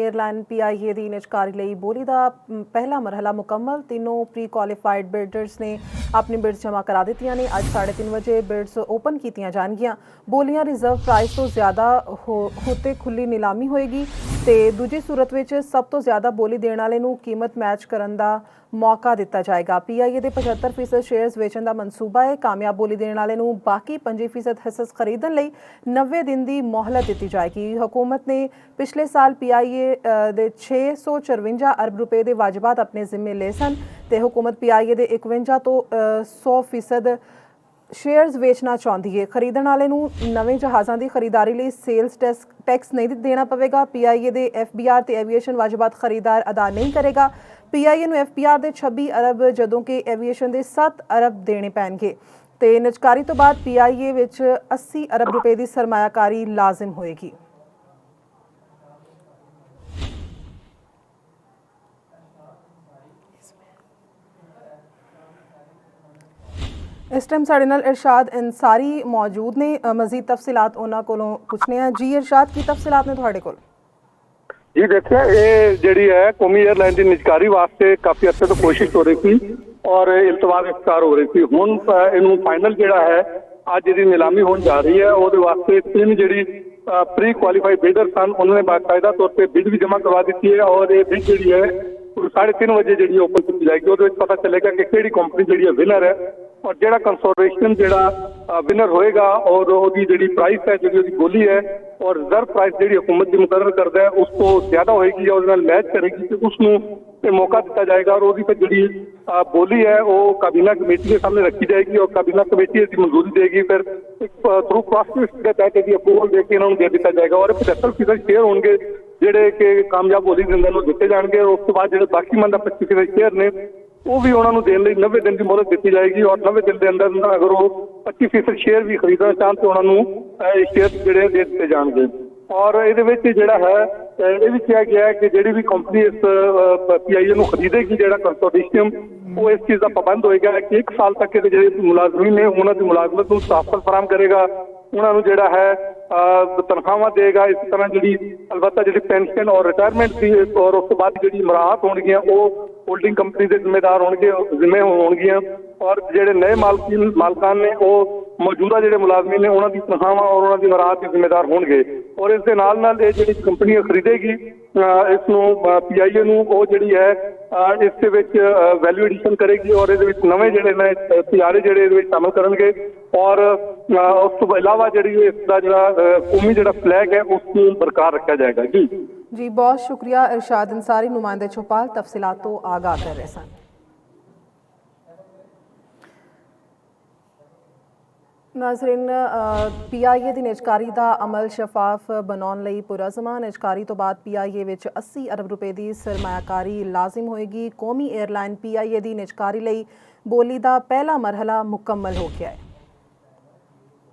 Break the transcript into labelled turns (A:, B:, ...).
A: Airline PIA की निजकारी ਲਈ ਬੋਲੀ ਦਾ ਪਹਿਲਾ ਮਰਹਲਾ ਮੁਕੰਮਲ। तीनों प्री क्वालीफाइड बिल्डर्स ने अपनी बिड्स जमा करा ਦਿੱਤੀਆਂ ਨੇ। ਅੱਜ 3:30 ਵਜੇ बिड्स ओपन ਕੀਤੀਆਂ ਜਾਣਗੀਆਂ। ਬੋਲੀਆਂ ਰਿਜ਼ਰਵ ਪ੍ਰਾइस ਤੋਂ ਜ਼ਿਆਦਾ ਹੋਤੇ ਖੁੱਲੀ ਨੀਲਾਮੀ ਹੋਏਗੀ ਤੇ ਦੂਜੀ ਸੂਰਤ ਵਿੱਚ ਸਭ ਤੋਂ ਜ਼ਿਆਦਾ ਬੋਲੀ ਦੇਣ ਵਾਲੇ ਨੂੰ ਕੀਮਤ ਮੈਚ ਕਰਨ ਦਾ मौका दिता जाएगा। PIA के 75% शेयर्स वेचण का मनसूबा है। कामयाब बोली देने वाले नूं बाकी 25% हिस्सेस खरीदण लई 90 दिन की मोहलत दी जाएगी। हुकूमत ने पिछले साल PIA दे 654 अरब रुपए के वाजिबात अपने जिम्मे ले सन ते हुकूमत PIA दे 51 तो 100% शेयर्स वेचना चाहती है। खरीदण वाले नूं नवे जहाज़ों की खरीदारी लिए सेल्स टैक्स नहीं देना पवेगा। PIA के FBR ते एविएशन वाजिबात खरीदार अदा नहीं करेगा। PIA ਨੂੰ FBR ਦੇ 26 ਅਰਬ ਜਦੋਂ ਕਿ ਐਵੀਏਸ਼ਨ ਦੇ 7 ਅਰਬ ਦੇਣੇ ਪੈਣਗੇ ਤੇ ਨਿਜਕਾਰੀ ਤੋਂ ਬਾਅਦ PIA ਵਿੱਚ 80 ਅਰਬ ਰੁਪਏ ਦੀ ਸਰਮਾਇਆਕਾਰੀ ਲਾਜ਼ਮ ਹੋਏਗੀ। इस टाइम साढ़े नाल इरशाद अंसारी मौजूद ने। मजीद तफसीलात उन्हां कोलों पुछने हैं। जी इरशाद, की तफसीलात ने तुहाडे कोल?
B: जी देखिए, ये जी है कौमी एयरलाइन की निजकारी वास्ते काफ़ी अर्से तो कोशिश हो रही थी और इल्तवाज इफ्तार हो रही थी। हुण इनू फाइनल जोड़ा है अज जी नीलामी होने जा रही है। वो वास्ते 3 जी प्री क्वालीफाइड बिल्डर सन उन्होंने बाकायदा तौर पर बिड भी जमा करवा दी है और ये बिड जी है 3:30 बजे जी ओपन की जाएगी। वो पता चलेगा कि किहड़ी कंपनी जी विनर है और जो कंसोर्टियम जो विनर होएगा और उसकी जी प्राइस है जी बोली है और रिजर्व प्राइस जी हुकूमत की मुकर्रर करता है उसको ज्यादा होएगी और मैच करेगी तो उसको मौका दिता जाएगा और वो जी बोली है वो काबीना कमेटी के सामने रखी जाएगी और काबीना कमेटी इसकी मंजूरी देगी। फिर थ्रू क्रॉस के तहत अप्रूवल देकर इन्होंने दे दिया जाएगा और 75% शेयर होंगे ਜਿਹੜੇ कि कामयाब बोली ਦਿੰਦੇ ਨੂੰ ਦਿੱਤੇ ਜਾਣਗੇ। ਉਸ ਤੋਂ ਬਾਅਦ ਜਿਹੜੇ ਬਾਕੀ ਮੰਦਾ 25% शेयर ने वो भी उन्होंने देने ਲਈ 90 दिन की मोहलत दी जाएगी और 90 दिन के अंदर अगर वो 25% शेयर भी खरीदना चाहन तो उन्होंने शेयर जोड़े दे दिए जाएंगे। और ये जोड़ा है ये भी कहा गया है कि जी भी कंपनी इस PIA को खरीदेगी जो कंसोर्टियम वो इस चीज़ का पाबंद होएगा कि 1 साल तक जो मुलाजमीन ने उन्होंने मुलाजमत को तहफ़्फ़ुज़ फराहम करेगा, उन्होंने जोड़ा है तनख्वाह देगा। इस तरह जी अलबत्ता जी पेंशन और रिटायरमेंट की और उस बाद जी मराहत होंगियां वो होल्डिंग कंपनी के जिम्मेदार होंगे जिम्मे होंगियां और जोड़े नए मालकान ने वो मौजूदा जो मुलाजमीन ने उन्होंने तनख्वाह और उन्होंने मराहत के जिम्मेदार होंगे और इस दे नाल ये जी कंपनी खरीदेगी इसनों PIA वो जी है इस वैल्यू एडिशन करेगी और ये नवे जोड़े ने सियारे जोड़े शामिल करेंगे और उस तो इलावा जी इसका जो कौमी जो फ्लैग है उसको बरकरार रखा जाएगा। जी
A: बहुत शुक्रिया इरशाद अंसारी, नुमाइंदे चौपाल तफसीलात तो आगाह कर रहे सन। नाज़रीन, PIA की निजकारी का अमल शफाफ बनाने लई पुरज़मा। निजकारी तो बाद PIA विच 80 अरब रुपए की सरमायाकारी लाजिम होएगी। कौमी एयरलाइन PIA की निजकारी लई बोली का पहला मरहला मुकम्मल हो गया है।